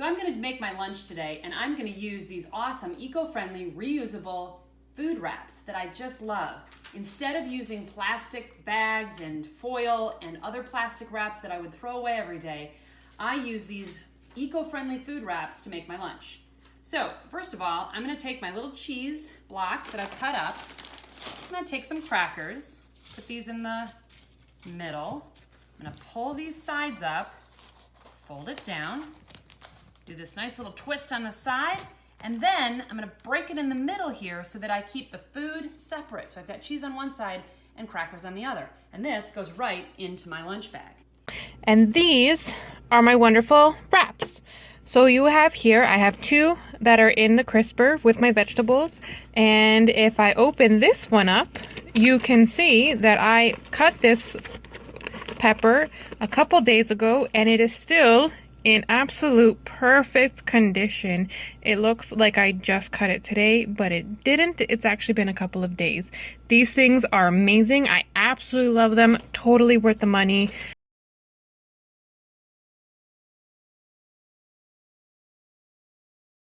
So I'm gonna make my lunch today, and I'm gonna use these awesome eco-friendly reusable food wraps that I just love. Instead of using plastic bags and foil and other plastic wraps that I would throw away every day, I use these eco-friendly food wraps to make my lunch. So first of all, I'm gonna take my little cheese blocks that I've cut up. I'm gonna take some crackers, put these in the middle. I'm gonna pull these sides up, fold it down, do this nice little twist on the side, and then I'm gonna break it in the middle here so that I keep the food separate. So I've got cheese on one side and crackers on the other. And this goes right into my lunch bag. And these are my wonderful wraps. So you have here, I have two that are in the crisper with my vegetables. And if I open this one up, you can see that I cut this pepper a couple days ago and it is still in absolute perfect condition. It looks like I just cut it today, but it didn't. It's actually been a couple of days. These things are amazing. I absolutely love them. Totally worth the money.